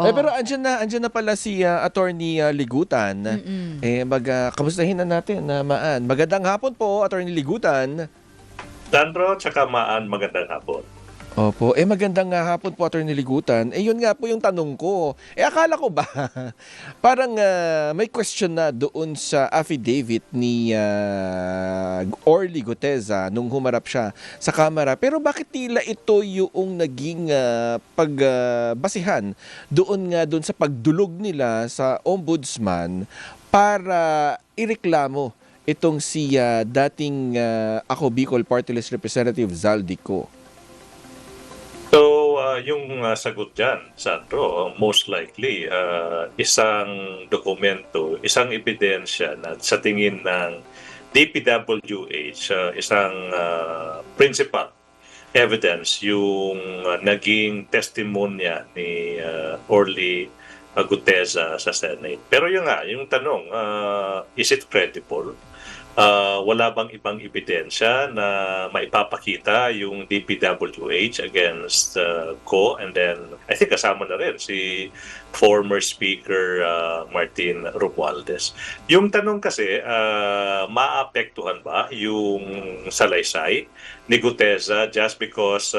Pero Oh. andyan na pala si Attorney Ligutan. Mm. Kamustahin na natin na Maan. Magandang hapon po, Attorney Ligutan. Sandro, tsaka Maan, magandang hapon. Opo, magandang hapon po, Attorney Ligutan. Yun nga po yung tanong ko. Akala ko ba, parang may question na doon sa affidavit ni Orly Guteza nung humarap siya sa kamera. Pero bakit tila ito yung naging pagbasihan doon sa pagdulog nila sa ombudsman para ireklamo itong si dating ako Bicol Party List Representative Zaldico? So, yung sagot dyan, Sandro, most likely, isang dokumento, isang ebidensya na sa tingin ng DPWH, isang principal evidence, yung naging testimonya ni Orly Guteza sa Senate. Pero yun nga, yung tanong, is it credible? Wala bang ibang ebidensya na maipapakita yung DPWH against Ko, and then I think kasama na rin si former Speaker Martin Romualdez. Yung tanong kasi, maapektuhan ba yung salaysay ni Guteza just because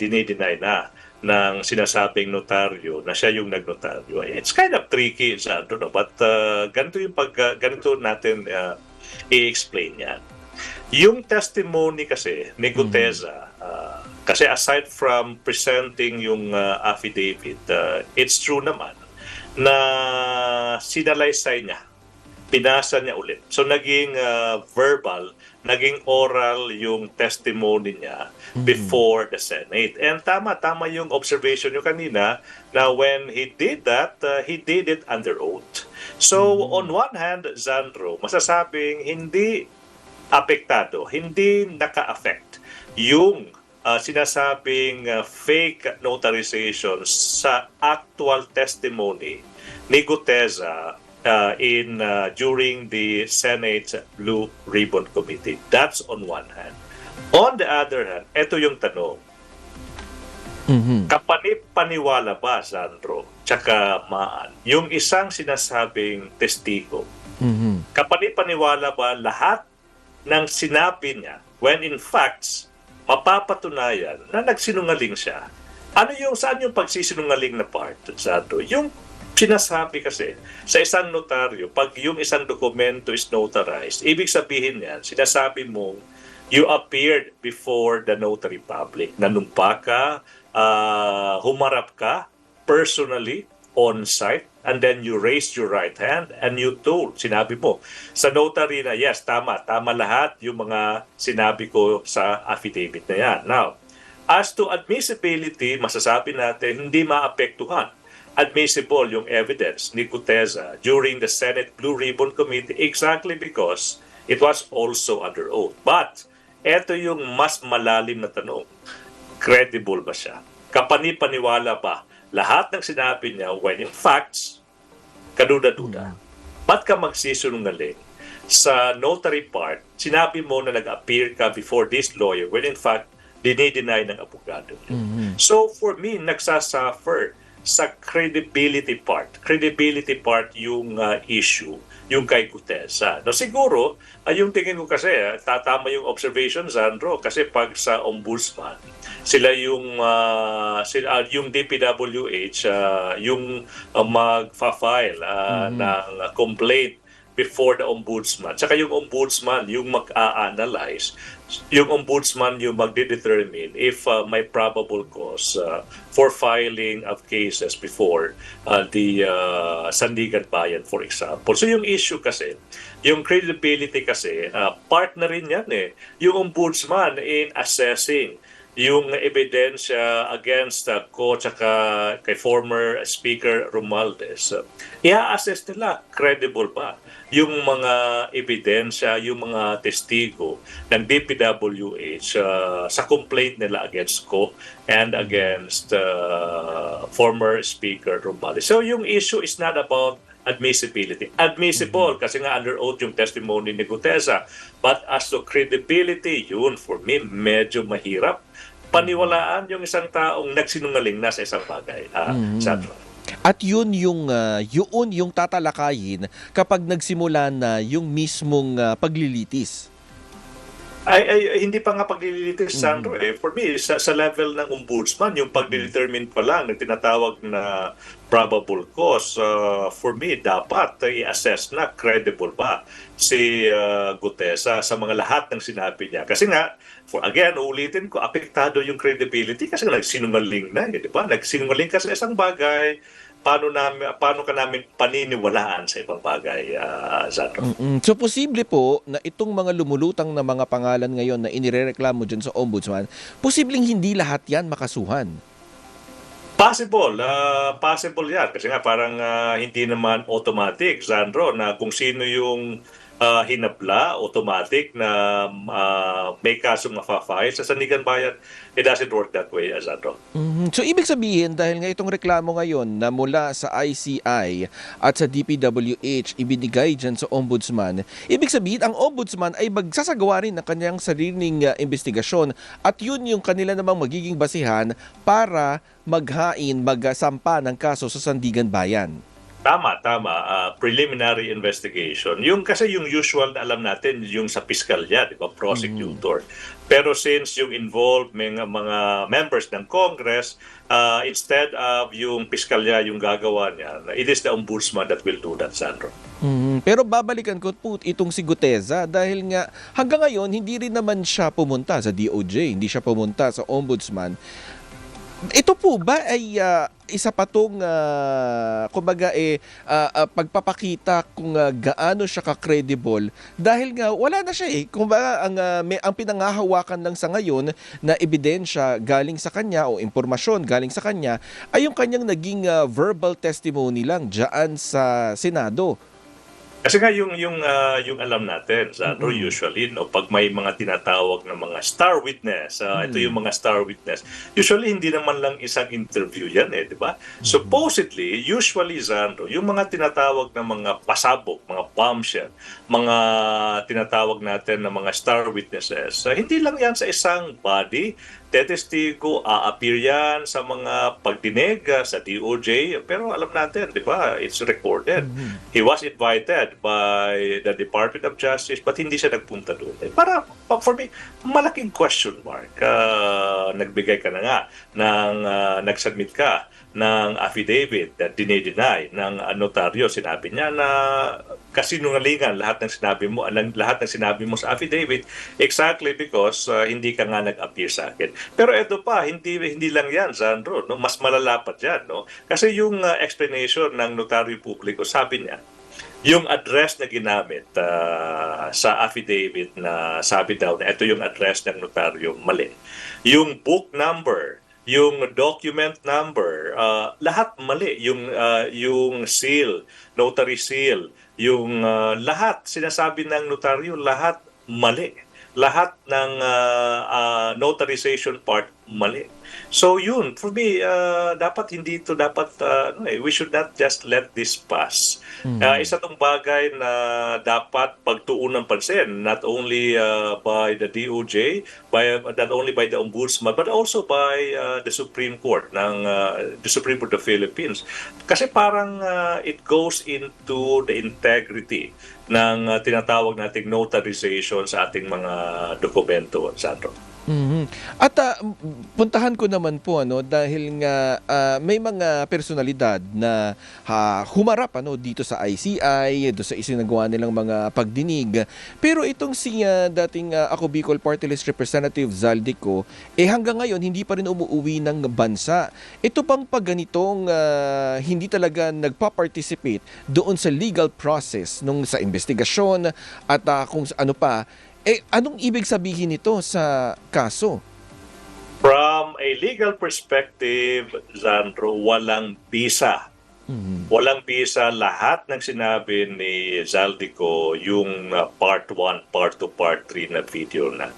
dinideny na ng sinasabing notaryo na siya yung nagnotaryo? It's kind of tricky, Sandro, no? But ganito natin i-explain yan. Yung testimony kasi ni Guteza, kasi aside from presenting yung affidavit, it's true naman na sinalaysay niya, pinasa niya ulit. So naging verbal, naging oral yung testimony niya before the Senate. And tama yung observation nyo kanina na when he did that, he did it under oath. So on one hand, Zandro, masasabing hindi apektado, hindi naka-affect yung sinasabing fake notarization sa actual testimony ni Guteza during the Senate Blue Ribbon Committee. That's on one hand. On the other hand, ito yung tanong. Kapanipaniwala ba, Sandro, tsaka Maan, yung isang sinasabing testigo, kapanipaniwala ba lahat ng sinabi niya when in facts, mapapatunayan na nagsinungaling siya? Saan yung pagsisinungaling na part, Sandro? Yung sinasabi kasi sa isang notaryo, pag yung isang dokumento is notarized, ibig sabihin yan, sinasabi mo, you appeared before the notary public. Nanumpa ka, humarap ka personally on site, and then you raised your right hand and you told, sinabi mo sa notary na yes, tama lahat yung mga sinabi ko sa affidavit na yan. Now, as to admissibility, masasabi natin hindi maapektuhan. Admissible yung evidence ni Guteza during the Senate Blue Ribbon Committee exactly because it was also under oath. But eto yung mas malalim na tanong. Credible ba siya? Kapanipaniwala ba lahat ng sinabi niya when in facts, kaduda-duda? Ba't ka magsisinungaling? Sa notary part, sinabi mo na nag-appear ka before this lawyer when in fact, dinideny ng abogado niya. So for me, nagsasuffer sa credibility part. Credibility part yung issue, yung kay Guteza. No, siguro, yung tingin ko kasi, tatama yung observation, Sandro, kasi pag sa ombudsman, sila yung DPWH, yung mag-file ng complaint before the ombudsman. Tsaka yung ombudsman, yung mag-a-analyze, yung ombudsman yung magde-determine if may probable cause for filing of cases before the Sandigan Bayan, for example. So yung issue kasi, yung credibility kasi, part na rin yan yung ombudsman in assessing yung ebidensya against Ko tsaka kay former Speaker Romualdez. I-assess nila, credible ba yung mga ebidensya, yung mga testigo ng DPWH sa complaint nila against Ko and against former Speaker Romualdez. So yung issue is not about admissibility. Admissible kasi nga under oath yung testimony ni Guteza. But as to credibility, yun for me medyo mahirap paniwalaan yung isang taong nagsinungaling na sa isang bagay. Sandro. At yun yung tatalakayin kapag nagsimula na yung mismong paglilitis. Hindi pa nga paglilitis, Sandro. For me, sa level ng ombudsman, yung pag-determine pa lang ng tinatawag na probable cause, for me, dapat i-assess na credible ba si Gutesa sa mga lahat ng sinabi niya. Kasi nga, again, ulitin ko, apektado yung credibility kasi nagsinungaling na, di ba? Nagsinungaling ka sa isang bagay, paano ka namin paniniwalaan sa ibang bagay, Sandro? So posible po na itong mga lumulutang na mga pangalan ngayon na inirereklamo dyan sa ombudsman, posibleng hindi lahat yan makasuhan. Possible yan. Kasi nga parang hindi naman automatic, Sandro, na kung sino yung hinabla, automatic na may kasong mafa-file sa Sandigan Bayan. It doesn't work that way, Sandro. So ibig sabihin, dahil nga itong reklamo ngayon na mula sa ICI at sa DPWH ibinigay dyan sa ombudsman, ibig sabihin ang ombudsman ay magsasagawa rin ng kanyang sariling investigasyon at yun yung kanila namang magiging basihan para magsampa ng kaso sa Sandigan Bayan. Tama. Preliminary investigation. Kasi yung usual na alam natin, yung sa piskalya, di ba, prosecutor. Pero since yung involved mga members ng Congress, instead of yung piskalya yung gagawa niya, it is the ombudsman that will do that, Sandro. Pero babalikan ko po itong si Gutesa dahil nga hanggang ngayon hindi rin naman siya pumunta sa DOJ, hindi siya pumunta sa ombudsman. Ito po ba ay isa pa tong pagpapakita kung gaano siya ka-credible dahil nga wala na siya eh. Kumbaga ang pinangahawakan lang sa ngayon na ebidensya galing sa kanya o impormasyon galing sa kanya ay yung kanyang naging verbal testimony lang diyan sa Senado. Kasi nga yung alam natin, Sandro, usually pag may mga tinatawag na mga star witness, ito yung mga star witness. Usually hindi naman lang isang interview 'yan di ba? Supposedly, usually, Sandro, yung mga tinatawag na mga pasabog, mga bombshell, mga tinatawag natin na mga star witnesses, hindi lang 'yan sa isang body, tetestigo, a-appear yan sa mga pagdinig sa DOJ, pero alam natin, di ba, it's recorded. He was invited by the Department of Justice, but hindi siya nagpunta doon. For me, malaking question mark. Nagbigay ka na nga, nag-submit ka ng affidavit that dinay-deny ng notaryo. Sinabi niya na kasinungalingan lahat ng sinabi mo sa affidavit exactly because hindi ka nga nag-appear sa akin. Pero ito pa, hindi lang yan, Sandro, no? Mas malala pa dyan, no? Kasi yung explanation ng notaryo publiko, sabi niya, yung address na ginamit sa affidavit na sabi daw na ito yung address ng notaryo, mali. Yung book number, yung document number, lahat mali. Yung seal, notary seal, yung lahat, sinasabi ng notaryo, lahat mali. Lahat ng notarization part mali. So yun, for me, we should not just let this pass. Isa tong bagay na dapat pagtuunan pansin, not only by the DOJ, not only by the Ombudsman, but also by the Supreme Court the Supreme Court of the Philippines. Kasi parang it goes into the integrity ng tinatawag nating notarization sa ating mga dokumento, Sandro. At puntahan ko naman po dahil nga may mga personalidad na humarap dito sa ICI, do sa isinagawa nilang mga pagdinig. Pero itong si dating Ako Bicol Party List Representative Zaldico, hanggang ngayon hindi pa rin umuuwi ng bansa. Ito pang pagganitong hindi talaga nagpa-participate doon sa legal process nung sa investigasyon at kung ano pa. Anong ibig sabihin nito sa kaso? From a legal perspective, Sandro, walang bisa. Walang bisa. Lahat ng sinabi ni Zaldico, yung part 1, part 2, part 3 na video na.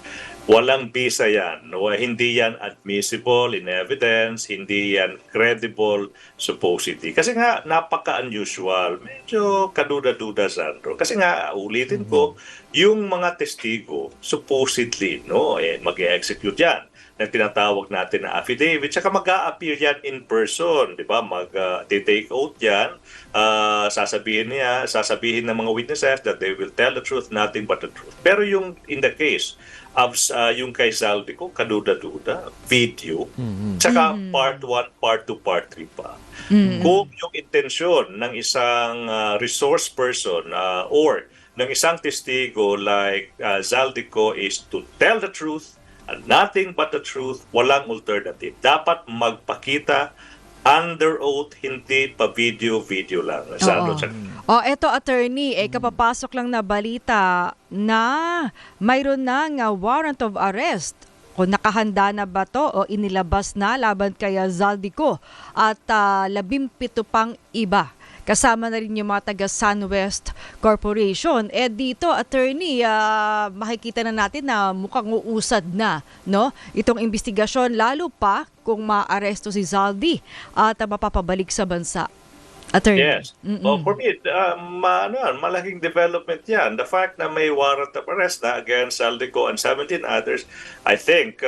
Walang bisa yan. Hindi yan admissible in evidence, hindi yan credible supposedly. Kasi nga, napaka-unusual. Medyo kaduda-duda, Sandro. Kasi nga, ulitin ko, yung mga testigo, supposedly, mag-execute yan. ng tinatawag natin na affidavit. Tsaka mag-a-appear yan in person, di ba? Mag-take oath yan. Sasabihin ng mga witnesses that they will tell the truth, nothing but the truth. Pero yung in the case of yung kay Zaldico, kaduda-duda, video, tsaka part 1, part 2, part 3 pa. Kung yung intensyon ng isang resource person or ng isang testigo like Zaldico is to tell the truth and nothing but the truth, walang alternative. Dapat magpakita under oath, hindi pa video lang. Eto attorney, kapapasok lang na balita na mayroon ng warrant of arrest. Kung nakahanda na ba to o inilabas na laban kay Zaldico at 17 pang iba. Kasama na rin yung mga taga SunWest Corporation. Dito, attorney, makikita na natin na mukhang uusad na, no? Itong investigasyon, lalo pa kung maaresto si Zaldi at mapapabalik sa bansa. Attorney. Yes. Well, for me, malaking development yan. The fact na may warrant of arrest na against Zaldico and 17 others, I think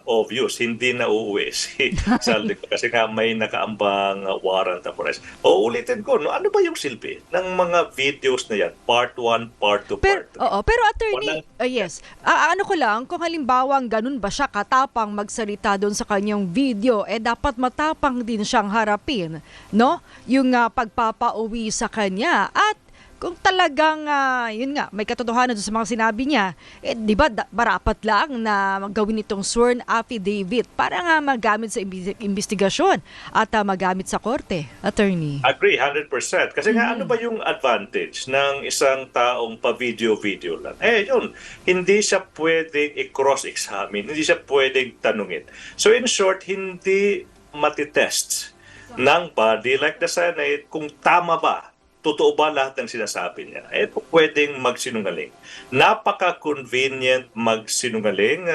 obvious, hindi na uuwi si Zaldico kasi nga may nakaambang warrant of arrest. Ulitin ko, no, ano ba yung silbi ng mga videos na yan? Part 1, part 2, part 3. Pero attorney, yes. Ano ko lang, kung halimbawa ganun ba siya katapang magsalita doon sa kanyang video, dapat matapang din siyang harapin, no? Yung pagpapauwi sa kanya. At kung talagang yun nga, may katotohanan sa mga sinabi niya, di ba marapat lang na gawin itong sworn affidavit para nga magamit sa investigasyon at magamit sa korte, attorney. Agree 100%. Kasi nga ano ba yung advantage ng isang taong pa-video lang? Yun, hindi siya pwedeng i-cross-examine, hindi siya pwedeng tanungin. So in short, hindi matitest ng body like the Senate kung tama ba, totoo ba lahat ng sinasabi niya. Pwedeng magsinungaling. Napaka-convenient magsinungaling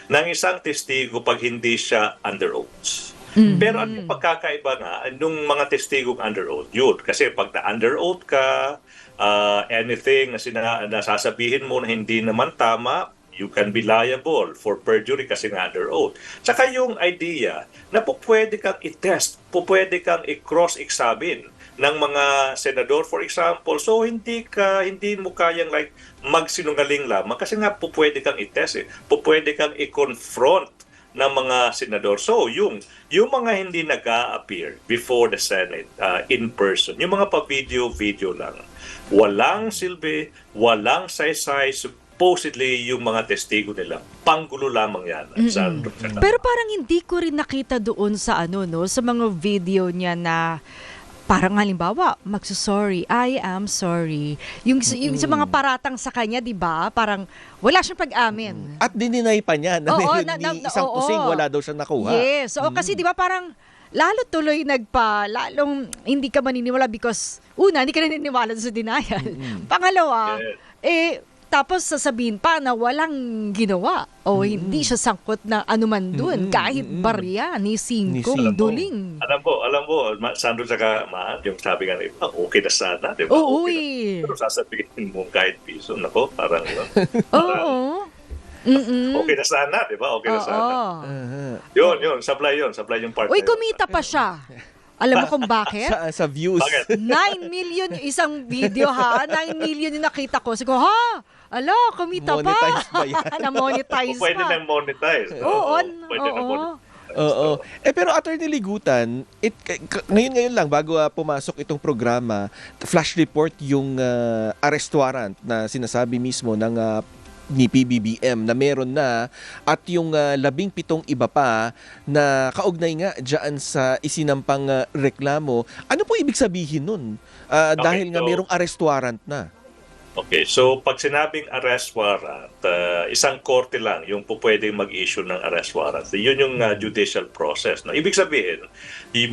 ng isang testigo pag hindi siya under oath. Pero ano yung pagkakaiba nga nung mga testigong under oath? Yun, kasi pag na-under oath ka, anything na sasabihin mo na hindi naman tama, you can be liable for perjury kasi nga under oath. Tsaka yung idea na pwede kang i-test, pwede kang i-cross-examine ng mga senador, for example. So hindi mo kayang like magsinungaling lamang kasi nga pwede kang i-test, pwede kang i-confront ng mga senador. So yung mga hindi nag-a-appear before the Senate in person, yung mga pa-video lang, walang silbi, walang saysay, supposedly yung mga testigo nila, panggulo lamang yan. Pero parang hindi ko rin nakita doon sa sa mga video niya na parang halimbawa, magsusorry, I am sorry. Yung sa mga paratang sa kanya, di ba? Parang wala siyang pag-amin. At dininay pa niya na ni isang kusing wala daw siyang nakuha. Yes. Kasi di ba parang lalo tuloy lalong hindi ka maniniwala because una, hindi ka naniniwala sa denial. Pangalawa, tapos sasabihin pa na walang ginawa o hindi siya sangkot na anuman dun kahit barya ni Singkong Duling. Alam mo, Sandro saka yung sabi nga iba, okay na sana, di ba? Pero sasabihin mo kahit piso, nako, parang okay na sana, di ba? Okay na sana. Yun, supply yung part. Uy, kumita pa siya. Alam mo kung bakit? Sa views. 9 million isang video 9 million yung nakita ko. Siguro, kumita pa. Monetize ba yan? Na-monetize pa. Pwede nang monetize. Pwede na monetize. Oo. Pero Attorney Ligutan, ngayon lang bago pumasok itong programa, flash report yung arrest warrant na sinasabi mismo ng ni PBBM na meron na at yung 17 iba pa na kaugnay nga dyan sa isinampang reklamo. Ano po ibig sabihin nun? Dahil nga merong arrest warrant na. Okay, so pag sinabing arrest warrant, isang korte lang yung pwedeng mag-issue ng arrest warrant. Yun yung judicial process. No? Ibig sabihin,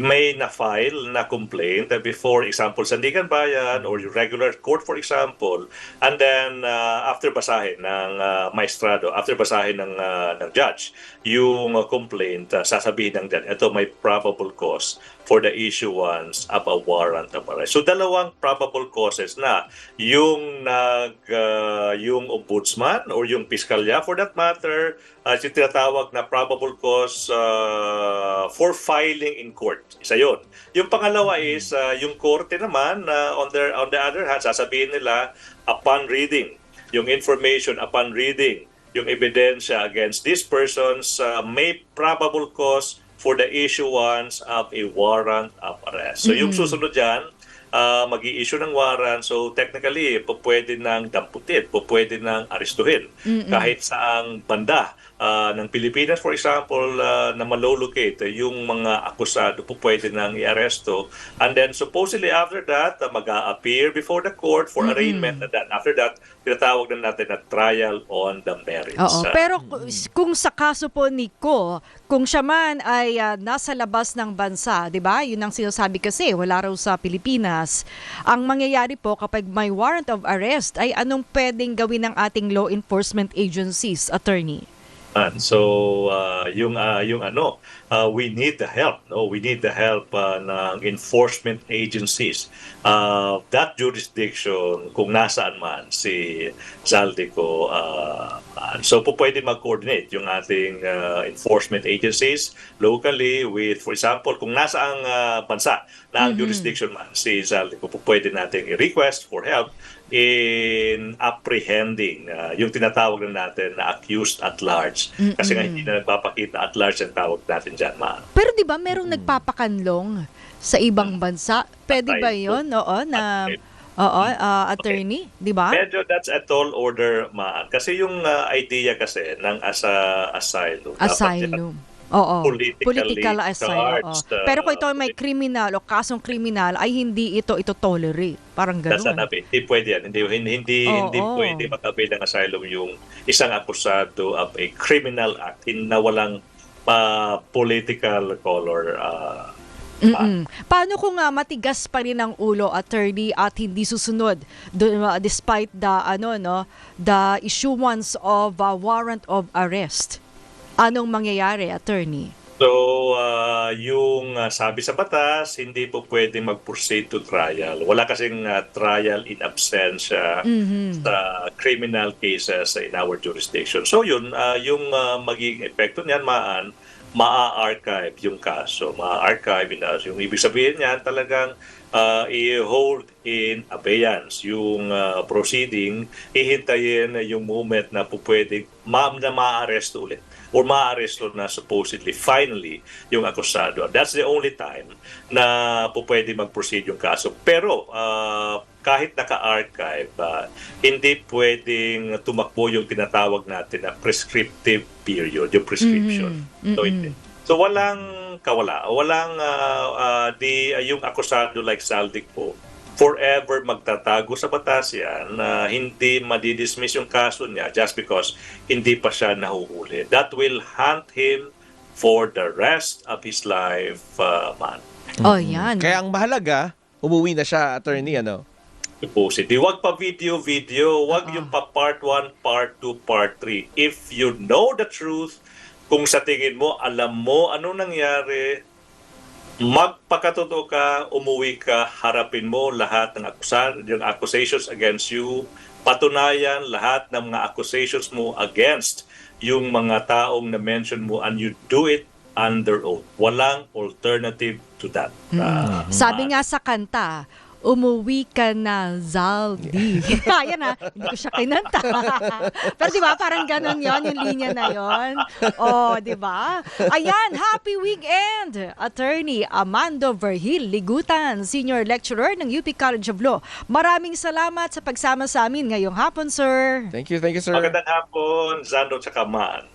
may na-file na complaint before, example, Sandigan Bayan or yung regular court, for example, and then after basahin ng maestrado, after basahin ng judge, yung complaint, sasabihin ng judge, ito may probable cause for the issuance of a warrant of arrest. So dalawang probable causes na yung yung ombudsman or yung piskalya for that matter, yung tinatawag na probable cause for filing in court. Isa yun. Yung pangalawa is yung korte naman on the other hand, sasabihin nila upon reading yung information, upon reading yung ebidensya against these persons, may probable cause for the issuance of a warrant of arrest. So yung susunod dyan, mag-i-issue ng warrant. So technically, pwede nang damputin, pwede nang arestuhin kahit saang banda ng Pilipinas, for example, na malolocate yung mga akusado, pwede nang i-aresto. And then supposedly after that, mag-a-appear before the court for arraignment. And then after that, tinatawag na natin na trial on the merits. Oo. Pero kung sa kaso po ni Ko, kung siya man ay nasa labas ng bansa, 'di ba? 'Yun ang sinasabi kasi, wala raw sa Pilipinas. Ang mangyayari po kapag may warrant of arrest ay anong pwedeng gawin ng ating law enforcement agencies, attorney? So we need the help. No, we need the help ng enforcement agencies. That jurisdiction, kung nasaan man si Zaldico, so pwede mag-coordinate yung ating enforcement agencies locally with, for example, kung nasaang bansa na ang jurisdiction man si Zaldico, pwede nating i-request for help in apprehending yung tinatawag na natin na accused at large. Kasi nga hindi na nagpapakita at large ang tawag natin dyan, Pero di ba merong nagpapakanlong sa ibang bansa? Pwede ba yun? Oo, attorney, di ba? Medyo that's a tall order, kasi yung idea kasi ng asylum. Asylum. Oo. Political asylum. charged, Pero kung ito ay may kriminal o kasong kriminal, ay hindi ito tolerate. Parang gano'n. Hindi pwede yan. Hindi pwede mag-avail ng asylum yung isang akusado of a criminal act na walang political color. Paano kung matigas pa rin ang ulo, attorney, at hindi susunod despite the issuance of a warrant of arrest? Anong mangyayari, attorney? So, yung sabi sa batas, hindi po pwede mag-proceed to trial. Wala kasing trial in absentia sa criminal cases in our jurisdiction. So yun, yung magiging epekto niyan, ma-archive yung kaso. Ma-archive, yung ibig sabihin niyan talagang i-hold in abeyance yung proceeding, ihintayin yung moment na po pwede ma-arresto ulit or ma-arresto na supposedly, finally, yung akusado. That's the only time na po pwede mag-proceed yung kaso. Pero kahit naka-archive, hindi pwedeng tumakbo yung tinatawag natin na prescriptive period, yung prescription. So walang kawala. Walang yung akusado like Zaldico po, forever magtatago sa batas yan na hindi madidismiss yung kaso niya just because hindi pa siya nahuhuli. That will haunt him for the rest of his life, man. Oh, yan. Kaya ang mahalaga, umuwi na siya, attorney, Supposedly. Wag pa video, wag yung pa part 1, part 2, part 3. If you know the truth, kung sa tingin mo, alam mo ano nangyari, magpakatotoo ka, umuwi ka, harapin mo lahat ng yung accusations against you, patunayan lahat ng mga accusations mo against yung mga taong na-mention mo, and you do it under oath. Walang alternative to that. Sabi nga sa kanta, umuwi ka na, Zaldi. Ayan hindi ko siya kinanta. Pero di ba, parang ganon yon yung linya na yon. Di ba? Ayan, happy weekend! Attorney Amando Vergil Ligutan, Senior Lecturer ng UP College of Law. Maraming salamat sa pagsama sa amin ngayong hapon, sir. Thank you, sir. Magandang hapon, Zando tsaka Man.